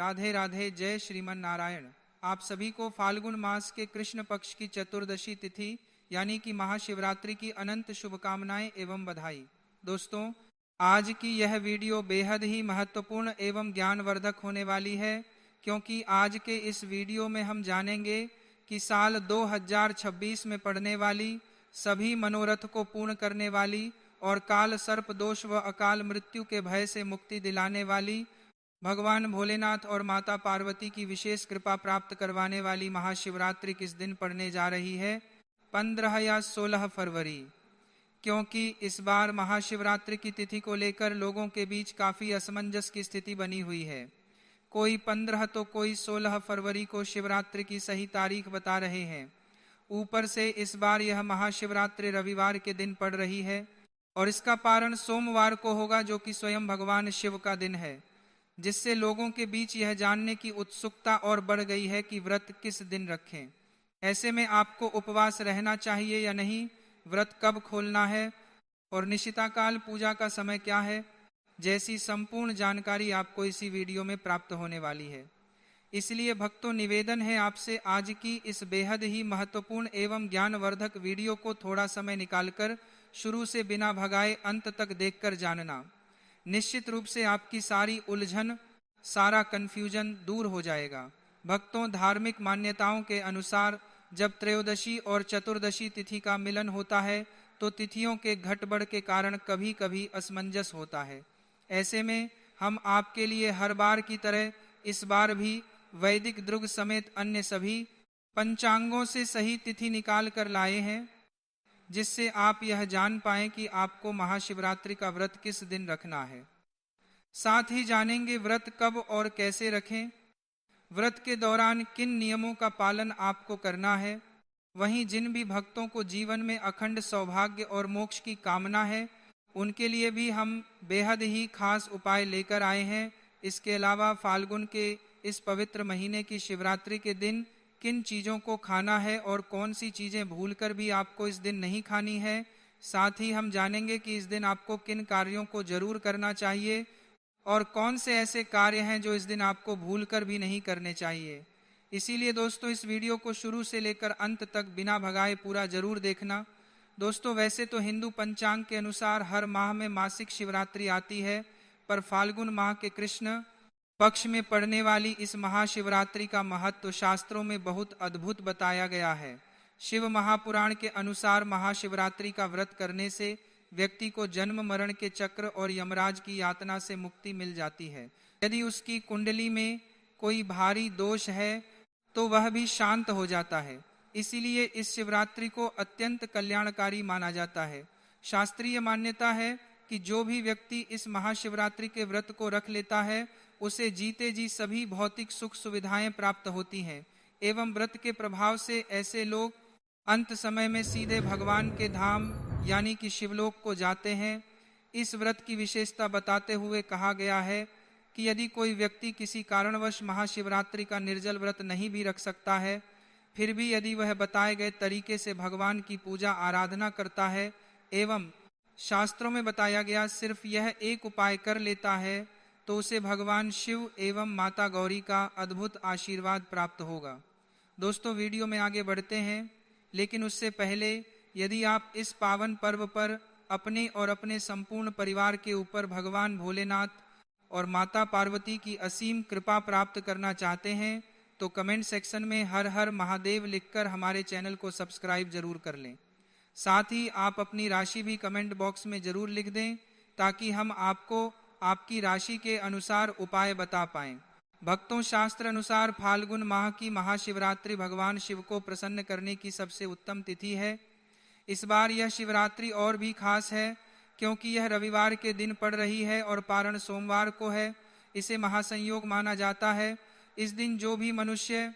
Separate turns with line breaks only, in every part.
राधे राधे। जय श्रीमन नारायण। आप सभी को फाल्गुन मास के कृष्ण पक्ष की चतुर्दशी तिथि यानी कि महाशिवरात्रि की अनंत शुभकामनाएं एवं बधाई। दोस्तों, आज की यह वीडियो बेहद ही महत्वपूर्ण एवं ज्ञानवर्धक होने वाली है, क्योंकि आज के इस वीडियो में हम जानेंगे कि साल 2026 में पड़ने वाली सभी मनोरथ को पूर्ण करने वाली और काल सर्प दोष व अकाल मृत्यु के भय से मुक्ति दिलाने वाली, भगवान भोलेनाथ और माता पार्वती की विशेष कृपा प्राप्त करवाने वाली महाशिवरात्रि किस दिन पड़ने जा रही है? 15 या 16 फरवरी। क्योंकि इस बार महाशिवरात्रि की तिथि को लेकर लोगों के बीच काफी असमंजस की स्थिति बनी हुई है। कोई 15 तो कोई 16 फरवरी को शिवरात्रि की सही तारीख बता रहे हैं। ऊपर से इस बार यह महाशिवरात्रि रविवार के दिन पड़ रही है और इसका पारण सोमवार को होगा, जो कि स्वयं भगवान शिव का दिन है, जिससे लोगों के बीच यह जानने की उत्सुकता और बढ़ गई है कि व्रत किस दिन रखें। ऐसे में आपको उपवास रहना चाहिए या नहीं, व्रत कब खोलना है और निशिताकाल पूजा का समय क्या है, जैसी संपूर्ण जानकारी आपको इसी वीडियो में प्राप्त होने वाली है। इसलिए भक्तों, निवेदन है आपसे आज की इस बेहद ही महत्वपूर्ण एवं ज्ञानवर्धक वीडियो को थोड़ा समय निकालकर शुरू से बिना भगाए अंत तक देखकर जानना। निश्चित रूप से आपकी सारी उलझन, सारा कंफ्यूजन दूर हो जाएगा। भक्तों, धार्मिक मान्यताओं के अनुसार जब त्रयोदशी और चतुर्दशी तिथि का मिलन होता है तो तिथियों के घटबढ़ के कारण कभी कभी असमंजस होता है। ऐसे में हम आपके लिए हर बार की तरह इस बार भी वैदिक द्रुग समेत अन्य सभी पंचांगों से सही तिथि निकाल कर लाए हैं, जिससे आप यह जान पाएं कि आपको महाशिवरात्रि का व्रत किस दिन रखना है। साथ ही जानेंगे व्रत कब और कैसे रखें, व्रत के दौरान किन नियमों का पालन आपको करना है। वहीं जिन भी भक्तों को जीवन में अखंड सौभाग्य और मोक्ष की कामना है, उनके लिए भी हम बेहद ही खास उपाय लेकर आए हैं। इसके अलावा फाल्गुन के इस पवित्र महीने की शिवरात्रि के दिन किन चीज़ों को खाना है और कौन सी चीज़ें भूलकर भी आपको इस दिन नहीं खानी है। साथ ही हम जानेंगे कि इस दिन आपको किन कार्यों को जरूर करना चाहिए और कौन से ऐसे कार्य हैं जो इस दिन आपको भूलकर भी नहीं करने चाहिए। इसीलिए दोस्तों, इस वीडियो को शुरू से लेकर अंत तक बिना भगाए पूरा जरूर देखना। दोस्तों, वैसे तो हिंदू पंचांग के अनुसार हर माह में मासिक शिवरात्रि आती है, पर फाल्गुन माह के कृष्ण पक्ष में पड़ने वाली इस महाशिवरात्रि का महत्व शास्त्रों में बहुत अद्भुत बताया गया है। शिव महापुराण के अनुसार महाशिवरात्रि का व्रत करने से व्यक्ति को जन्म मरण के चक्र और यमराज की यातना से मुक्ति मिल जाती है। यदि उसकी कुंडली में कोई भारी दोष है तो वह भी शांत हो जाता है। इसीलिए इस शिवरात्रि को अत्यंत कल्याणकारी माना जाता है। शास्त्रीय मान्यता है कि जो भी व्यक्ति इस महाशिवरात्रि के व्रत को रख लेता है, उसे जीते जी सभी भौतिक सुख सुविधाएं प्राप्त होती हैं एवं व्रत के प्रभाव से ऐसे लोग अंत समय में सीधे भगवान के धाम यानी कि शिवलोक को जाते हैं। इस व्रत की विशेषता बताते हुए कहा गया है कि यदि कोई व्यक्ति किसी कारणवश महाशिवरात्रि का निर्जल व्रत नहीं भी रख सकता है, फिर भी यदि वह बताए गए तरीके से भगवान की पूजा आराधना करता है एवं शास्त्रों में बताया गया सिर्फ यह एक उपाय कर लेता है, तो उसे भगवान शिव एवं माता गौरी का अद्भुत आशीर्वाद प्राप्त होगा। दोस्तों, वीडियो में आगे बढ़ते हैं, लेकिन उससे पहले यदि आप इस पावन पर्व पर अपने और अपने संपूर्ण परिवार के ऊपर भगवान भोलेनाथ और माता पार्वती की असीम कृपा प्राप्त करना चाहते हैं, तो कमेंट सेक्शन में हर हर महादेव लिखकर हमारे चैनल को सब्सक्राइब जरूर कर लें। साथ ही आप अपनी राशि भी कमेंट बॉक्स में जरूर लिख दें, ताकि हम आपको आपकी राशि के अनुसार उपाय बता पाएं। भक्तों, शास्त्र अनुसार फाल्गुन माह की महाशिवरात्रि भगवान शिव को प्रसन्न करने की सबसे उत्तम तिथि है। इस बार यह शिवरात्रि और भी खास है क्योंकि यह रविवार के दिन पड़ रही है और पारण सोमवार को है। इसे महासंयोग माना जाता है। इस दिन जो भी मनुष्य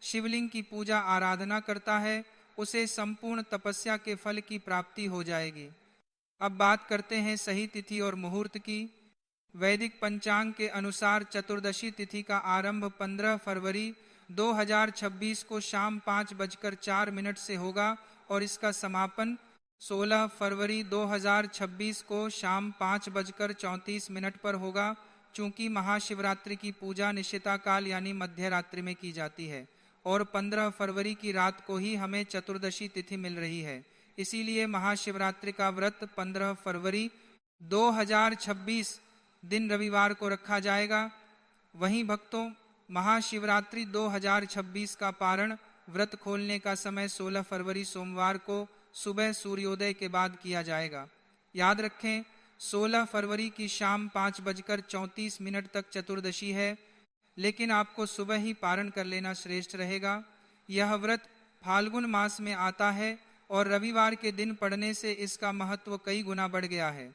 शिवलिंग की पूजा आराधना करता है, उसे संपूर्ण तपस्या के फल की प्राप्ति हो जाएगी। अब बात करते हैं सही तिथि और मुहूर्त की। वैदिक पंचांग के अनुसार चतुर्दशी तिथि का आरंभ 15 फरवरी 2026 को शाम 5:04 से होगा और इसका समापन 16 फरवरी 2026 को शाम 5:34 पर होगा। चूंकि महाशिवरात्रि की पूजा निशिता काल यानी मध्य रात्रि में की जाती है और 15 फरवरी की रात को ही हमें चतुर्दशी तिथि मिल रही है, इसीलिए महाशिवरात्रि का व्रत 15 फरवरी 2026 दिन रविवार को रखा जाएगा। वहीं भक्तों, महाशिवरात्रि 2026 का पारण व्रत खोलने का समय 16 फरवरी सोमवार को सुबह सूर्योदय के बाद किया जाएगा। याद रखें, 16 फरवरी की शाम 5:34 तक चतुर्दशी है, लेकिन आपको सुबह ही पारण कर लेना श्रेष्ठ रहेगा। यह व्रत फाल्गुन मास में आता है और रविवार के दिन पड़ने से इसका महत्व कई गुना बढ़ गया है।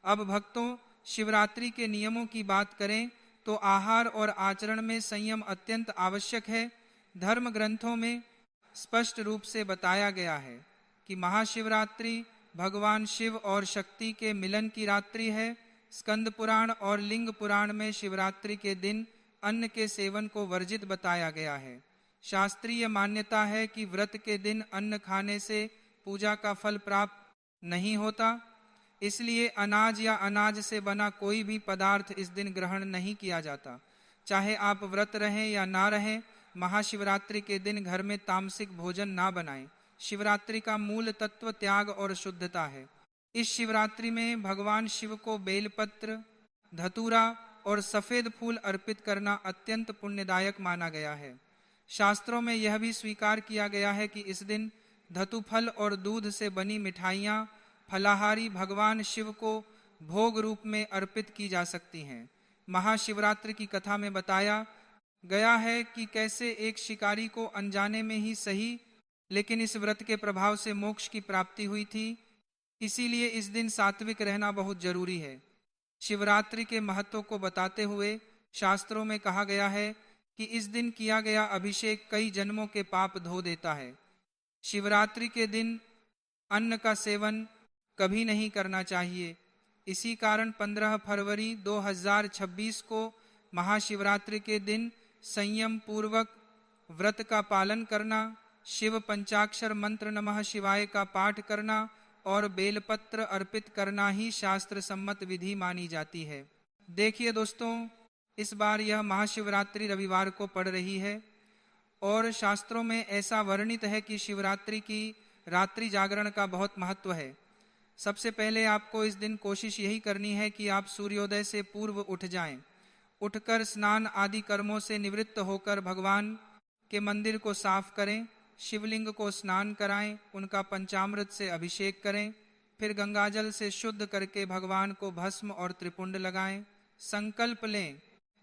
अब भक्तों, शिवरात्रि के नियमों की बात करें तो आहार और आचरण में संयम अत्यंत आवश्यक है। धर्म ग्रंथों में स्पष्ट रूप से बताया गया है कि महाशिवरात्रि भगवान शिव और शक्ति के मिलन की रात्रि है। स्कंद पुराण और लिंग पुराण में शिवरात्रि के दिन अन्न के सेवन को वर्जित बताया गया है। शास्त्रीय मान्यता है कि व्रत के दिन अन्न खाने से पूजा का फल प्राप्त नहीं होता, इसलिए अनाज या अनाज से बना कोई भी पदार्थ इस दिन ग्रहण नहीं किया जाता। चाहे आप व्रत रहें या ना रहें, महाशिवरात्रि के दिन घर में तामसिक भोजन ना बनाएं। शिवरात्रि का मूल तत्व त्याग और शुद्धता है। इस शिवरात्रि में भगवान शिव को बेलपत्र, धतूरा और सफेद फूल अर्पित करना अत्यंत पुण्यदायक माना गया है। शास्त्रों में यह भी स्वीकार किया गया है कि इस दिन धतूफल और दूध से बनी मिठाइयाँ फलाहारी भगवान शिव को भोग रूप में अर्पित की जा सकती हैं। महाशिवरात्रि की कथा में बताया गया है कि कैसे एक शिकारी को अनजाने में ही सही, लेकिन इस व्रत के प्रभाव से मोक्ष की प्राप्ति हुई थी। इसीलिए इस दिन सात्विक रहना बहुत जरूरी है। शिवरात्रि के महत्व को बताते हुए शास्त्रों में कहा गया है कि इस दिन किया गया अभिषेक कई जन्मों के पाप धो देता है। शिवरात्रि के दिन अन्न का सेवन कभी नहीं करना चाहिए। इसी कारण 15 फरवरी 2026 को महाशिवरात्रि के दिन संयम पूर्वक व्रत का पालन करना, शिव पंचाक्षर मंत्र नमः शिवाय का पाठ करना और बेलपत्र अर्पित करना ही शास्त्र सम्मत विधि मानी जाती है। देखिए दोस्तों, इस बार यह महाशिवरात्रि रविवार को पड़ रही है और शास्त्रों में ऐसा वर्णित है कि शिवरात्रि की रात्रि जागरण का बहुत महत्व है। सबसे पहले आपको इस दिन कोशिश यही करनी है कि आप सूर्योदय से पूर्व उठ जाएं। उठकर स्नान आदि कर्मों से निवृत्त होकर भगवान के मंदिर को साफ करें, शिवलिंग को स्नान कराएं, उनका पंचामृत से अभिषेक करें, फिर गंगाजल से शुद्ध करके भगवान को भस्म और त्रिपुंड लगाएं। संकल्प लें,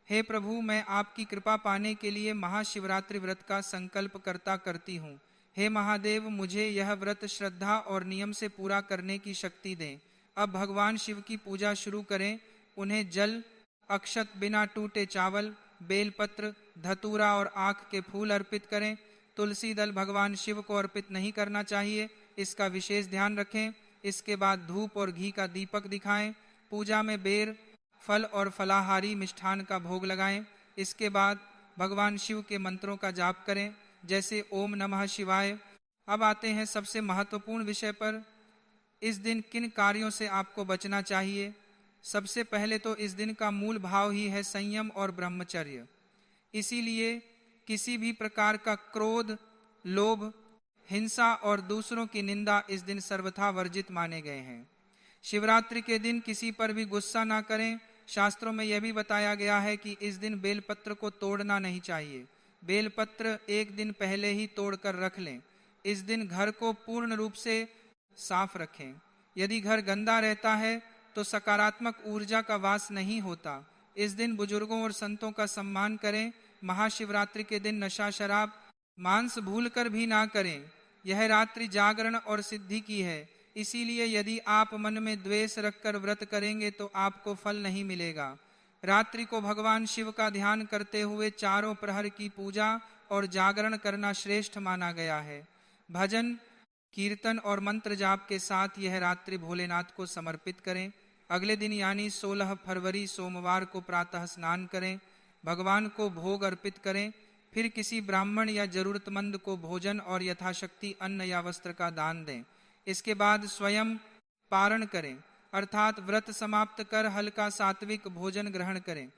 हे प्रभु, मैं आपकी कृपा पाने के लिए महाशिवरात्रि व्रत का संकल्प करती हूँ। हे महादेव, मुझे यह व्रत श्रद्धा और नियम से पूरा करने की शक्ति दें। अब भगवान शिव की पूजा शुरू करें। उन्हें जल, अक्षत, बिना टूटे चावल, बेलपत्र, धतूरा और आँख के फूल अर्पित करें। तुलसी दल भगवान शिव को अर्पित नहीं करना चाहिए, इसका विशेष ध्यान रखें। इसके बाद धूप और घी का दीपक दिखाएं। पूजा में बेर, फल और फलाहारी मिष्ठान का भोग लगाएं। इसके बाद भगवान शिव के मंत्रों का जाप करें, जैसे ओम नमः शिवाय। अब आते हैं सबसे महत्वपूर्ण विषय पर। इस दिन किन कार्यों से आपको बचना चाहिए? सबसे पहले तो इस दिन का मूल भाव ही है संयम और ब्रह्मचर्य। इसीलिए किसी भी प्रकार का क्रोध, लोभ, हिंसा और दूसरों की निंदा इस दिन सर्वथा वर्जित माने गए हैं। शिवरात्रि के दिन किसी पर भी गुस्सा ना करें। शास्त्रों में यह भी बताया गया है कि इस दिन बेलपत्र को तोड़ना नहीं चाहिए। बेलपत्र एक दिन पहले ही तोड़कर रख लें। इस दिन घर को पूर्ण रूप से साफ रखें। यदि घर गंदा रहता है तो सकारात्मक ऊर्जा का वास नहीं होता। इस दिन बुजुर्गों और संतों का सम्मान करें। महाशिवरात्रि के दिन नशा, शराब, मांस भूलकर भी ना करें। यह रात्रि जागरण और सिद्धि की है। इसीलिए यदि आप मन में द्वेष रखकर व्रत करेंगे तो आपको फल नहीं मिलेगा। रात्रि को भगवान शिव का ध्यान करते हुए चारों प्रहर की पूजा और जागरण करना श्रेष्ठ माना गया है। भजन, कीर्तन और मंत्र जाप के साथ यह रात्रि भोलेनाथ को समर्पित करें। अगले दिन यानी 16 फरवरी सोमवार को प्रातः स्नान करें, भगवान को भोग अर्पित करें, फिर किसी ब्राह्मण या जरूरतमंद को भोजन और यथाशक्ति अन्न या वस्त्र का दान दें। इसके बाद स्वयं पारण करें, अर्थात व्रत समाप्त कर हल्का सात्विक भोजन ग्रहण करें।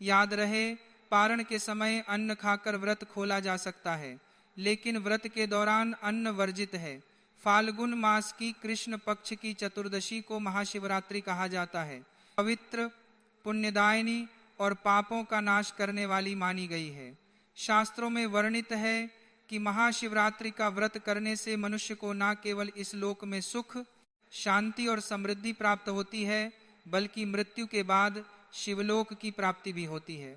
याद रहे, पारण के समय अन्न खाकर व्रत खोला जा सकता है, लेकिन व्रत के दौरान अन्न वर्जित है। फाल्गुन मास की कृष्ण पक्ष की चतुर्दशी को महाशिवरात्रि कहा जाता है। पवित्र, पुण्यदायिनी और पापों का नाश करने वाली मानी गई है। शास्त्रों में वर्णित है कि महाशिवरात्रि का व्रत करने से मनुष्य को न केवल इस लोक में सुख, शांति और समृद्धि प्राप्त होती है, बल्कि मृत्यु के बाद शिवलोक की प्राप्ति भी होती है।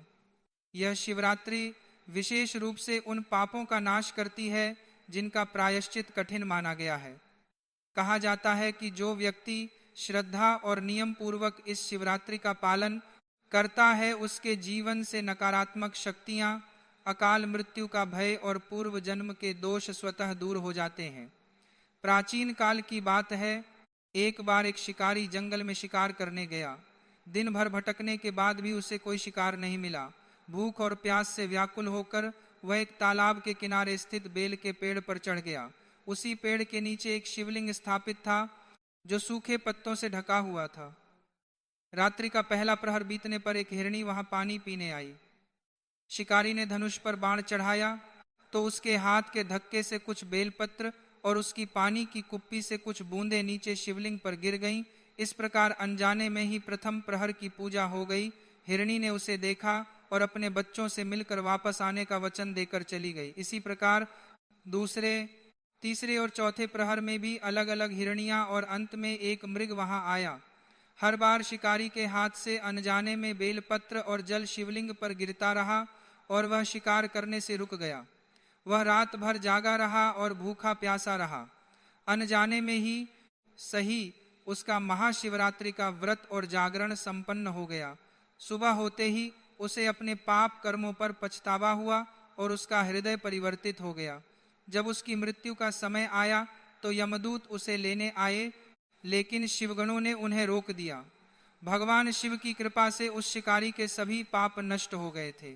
यह शिवरात्रि विशेष रूप से उन पापों का नाश करती है जिनका प्रायश्चित कठिन माना गया है। कहा जाता है कि जो व्यक्ति श्रद्धा और नियम पूर्वक इस शिवरात्रि का पालन करता है, उसके जीवन से नकारात्मक शक्तियां, अकाल मृत्यु का भय और पूर्व जन्म के दोष स्वतः दूर हो जाते हैं। प्राचीन काल की बात है, एक बार एक शिकारी जंगल में शिकार करने गया। दिन भर भटकने के बाद भी उसे कोई शिकार नहीं मिला। भूख और प्यास से व्याकुल होकर वह एक तालाब के किनारे स्थित बेल के पेड़ पर चढ़ गया। उसी पेड़ के नीचे एक शिवलिंग स्थापित था जो सूखे पत्तों से ढका हुआ था। रात्रि का पहला प्रहर बीतने पर एक हिरणी वहां पानी पीने आई। शिकारी ने धनुष पर बाण चढ़ाया तो उसके हाथ के धक्के से कुछ बेलपत्र और उसकी पानी की कुप्पी से कुछ बूंदें नीचे शिवलिंग पर गिर गईं। इस प्रकार अनजाने में ही प्रथम प्रहर की पूजा हो गई। हिरणी ने उसे देखा और अपने बच्चों से मिलकर वापस आने का वचन देकर चली गई। इसी प्रकार दूसरे, तीसरे और चौथे प्रहर में भी अलग अलग हिरनियां और अंत में एक मृग वहां आया। हर बार शिकारी के हाथ से अनजाने में बेलपत्र और जल शिवलिंग पर गिरता रहा और वह शिकार करने से रुक गया। वह रात भर जागा रहा और भूखा प्यासा रहा। अनजाने में ही सही उसका महाशिवरात्रि का व्रत और जागरण संपन्न हो गया। सुबह होते ही उसे अपने पाप कर्मों पर पछतावा हुआ और उसका हृदय परिवर्तित हो गया। जब उसकी मृत्यु का समय आया तो यमदूत उसे लेने आए, लेकिन शिवगणों ने उन्हें रोक दिया। भगवान शिव की कृपा से उस शिकारी के सभी पाप नष्ट हो गए थे।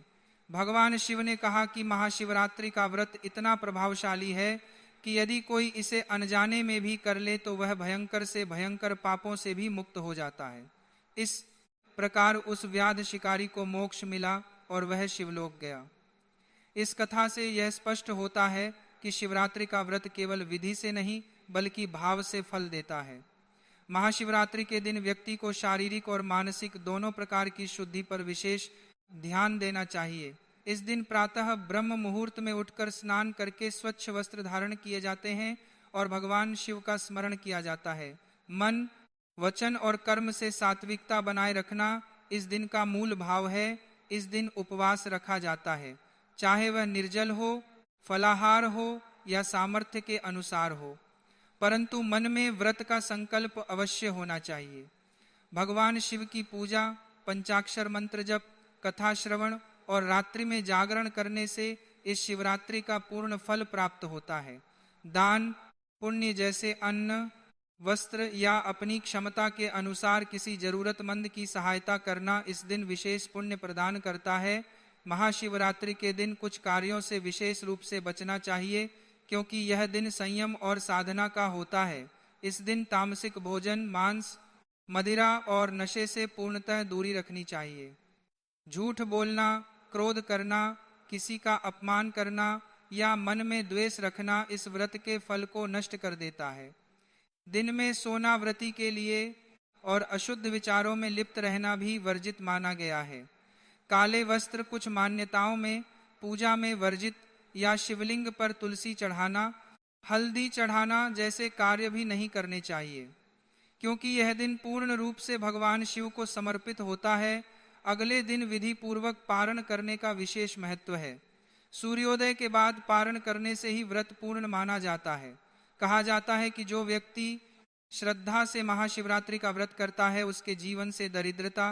भगवान शिव ने कहा कि महाशिवरात्रि का व्रत इतना प्रभावशाली है कि यदि कोई इसे अनजाने में भी कर ले तो वह भयंकर से भयंकर पापों से भी मुक्त हो जाता है। इस प्रकार उस व्याध शिकारी को मोक्ष मिला और वह शिवलोक गया। इस कथा से यह स्पष्ट होता है कि शिवरात्रि का व्रत केवल विधि से नहीं बल्कि भाव से फल देता है। महाशिवरात्रि के दिन व्यक्ति को शारीरिक और मानसिक दोनों प्रकार की शुद्धि पर विशेष ध्यान देना चाहिए। इस दिन प्रातः ब्रह्म मुहूर्त में उठकर स्नान करके स्वच्छ वस्त्र धारण किए जाते हैं और भगवान शिव का स्मरण किया जाता है। मन, वचन और कर्म से सात्विकता बनाए रखना इस दिन का मूल भाव है। इस दिन उपवास रखा जाता है, चाहे वह निर्जल हो, फलाहार हो या सामर्थ्य के अनुसार हो, परंतु मन में व्रत का संकल्प अवश्य होना चाहिए। भगवान शिव की पूजा, पंचाक्षर मंत्र जप, कथा श्रवण और रात्रि में जागरण करने से इस शिवरात्रि का पूर्ण फल प्राप्त होता है। दान पुण्य जैसे अन्न, वस्त्र या अपनी क्षमता के अनुसार किसी जरूरतमंद की सहायता करना इस दिन विशेष पुण्य प्रदान करता है। महाशिवरात्रि के दिन कुछ कार्यों से विशेष रूप से बचना चाहिए, क्योंकि यह दिन संयम और साधना का होता है। इस दिन तामसिक भोजन, मांस, मदिरा और नशे से पूर्णतः दूरी रखनी चाहिए। झूठ बोलना, क्रोध करना, किसी का अपमान करना या मन में द्वेष रखना इस व्रत के फल को नष्ट कर देता है। दिन में सोना व्रती के लिए और अशुद्ध विचारों में लिप्त रहना भी वर्जित माना गया है। काले वस्त्र कुछ मान्यताओं में पूजा में वर्जित या शिवलिंग पर तुलसी चढ़ाना, हल्दी चढ़ाना जैसे कार्य भी नहीं करने चाहिए, क्योंकि यह दिन पूर्ण रूप से भगवान शिव को समर्पित होता है। अगले दिन विधि पूर्वक पारण करने का विशेष महत्व है। सूर्योदय के बाद पारण करने से ही व्रत पूर्ण माना जाता है। कहा जाता है कि जो व्यक्ति श्रद्धा से महाशिवरात्रि का व्रत करता है, उसके जीवन से दरिद्रता,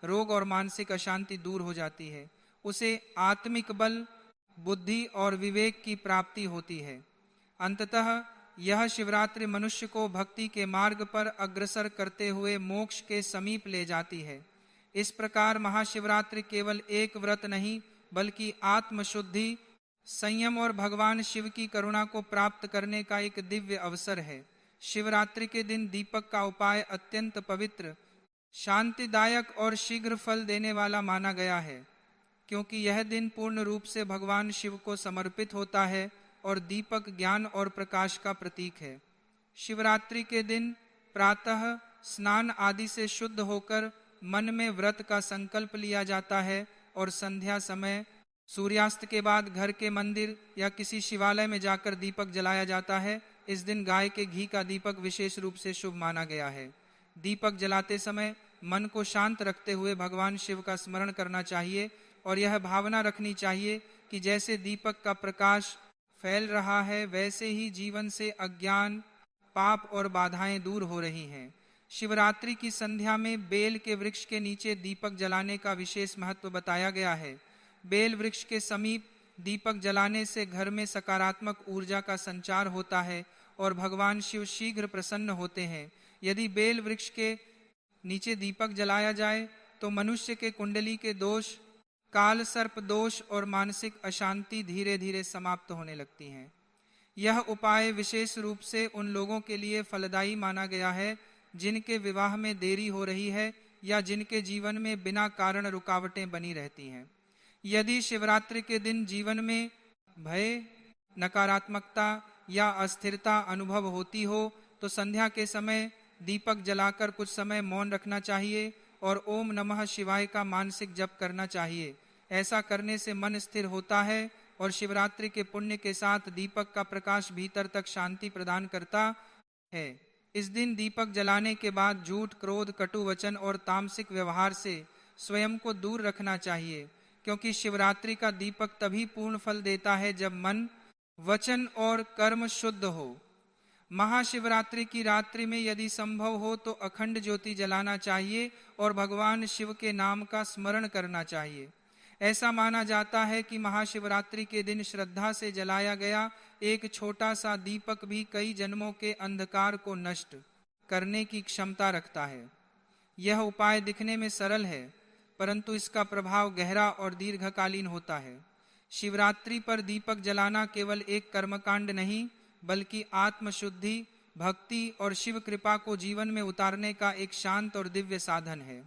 रोग और मानसिक अशांति दूर हो जाती है। उसे आत्मिक बल, बुद्धि और विवेक की प्राप्ति होती है। अंततः यह शिवरात्रि मनुष्य को भक्ति के मार्ग पर अग्रसर करते हुए मोक्ष के समीप ले जाती है। इस प्रकार महाशिवरात्रि केवल एक व्रत नहीं बल्कि आत्मशुद्धि, संयम और भगवान शिव की करुणा को प्राप्त करने का एक दिव्य अवसर है। शिवरात्रि के दिन दीपक का उपाय अत्यंत पवित्र शांतिदायक और शीघ्र फल देने वाला माना गया है, क्योंकि यह दिन पूर्ण रूप से भगवान शिव को समर्पित होता है और दीपक ज्ञान और प्रकाश का प्रतीक है। शिवरात्रि के दिन प्रातः स्नान आदि से शुद्ध होकर मन में व्रत का संकल्प लिया जाता है और संध्या समय सूर्यास्त के बाद घर के मंदिर या किसी शिवालय में जाकर दीपक जलाया जाता है। इस दिन गाय के घी का दीपक विशेष रूप से शुभ माना गया है। दीपक जलाते समय मन को शांत रखते हुए भगवान शिव का स्मरण करना चाहिए और यह भावना रखनी चाहिए कि जैसे दीपक का प्रकाश फैल रहा है, वैसे ही जीवन से अज्ञान, पाप और बाधाएं दूर हो रही हैं। शिवरात्रि की संध्या में बेल के वृक्ष के नीचे दीपक जलाने का विशेष महत्व बताया गया है। बेल वृक्ष के समीप दीपक जलाने से घर में सकारात्मक ऊर्जा का संचार होता है और भगवान शिव शीघ्र प्रसन्न होते हैं। यदि बेल वृक्ष के नीचे दीपक जलाया जाए तो मनुष्य के कुंडली के दोष, काल सर्प दोष और मानसिक अशांति धीरे धीरे समाप्त होने लगती हैं। यह उपाय विशेष रूप से उन लोगों के लिए फलदायी माना गया है जिनके विवाह में देरी हो रही है या जिनके जीवन में बिना कारण रुकावटें बनी रहती हैं। यदि शिवरात्रि के दिन जीवन में भय, नकारात्मकता या अस्थिरता अनुभव होती हो तो संध्या के समय दीपक जलाकर कुछ समय मौन रखना चाहिए और ओम नमः शिवाय का मानसिक जप करना चाहिए। ऐसा करने से मन स्थिर होता है और शिवरात्रि के पुण्य के साथ दीपक का प्रकाश भीतर तक शांति प्रदान करता है। इस दिन दीपक जलाने के बाद झूठ, क्रोध, कटु वचन और तामसिक व्यवहार से स्वयं को दूर रखना चाहिए, क्योंकि शिवरात्रि का दीपक तभी पूर्ण फल देता है जब मन, वचन और कर्म शुद्ध हो। महाशिवरात्रि की रात्रि में यदि संभव हो तो अखंड ज्योति जलाना चाहिए और भगवान शिव के नाम का स्मरण करना चाहिए। ऐसा माना जाता है कि महाशिवरात्रि के दिन श्रद्धा से जलाया गया एक छोटा सा दीपक भी कई जन्मों के अंधकार को नष्ट करने की क्षमता रखता है। यह उपाय दिखने में सरल है, परंतु इसका प्रभाव गहरा और दीर्घकालीन होता है। शिवरात्रि पर दीपक जलाना केवल एक कर्मकांड नहीं, बल्कि आत्मशुद्धि, भक्ति और शिव कृपा को जीवन में उतारने का एक शांत और दिव्य साधन है।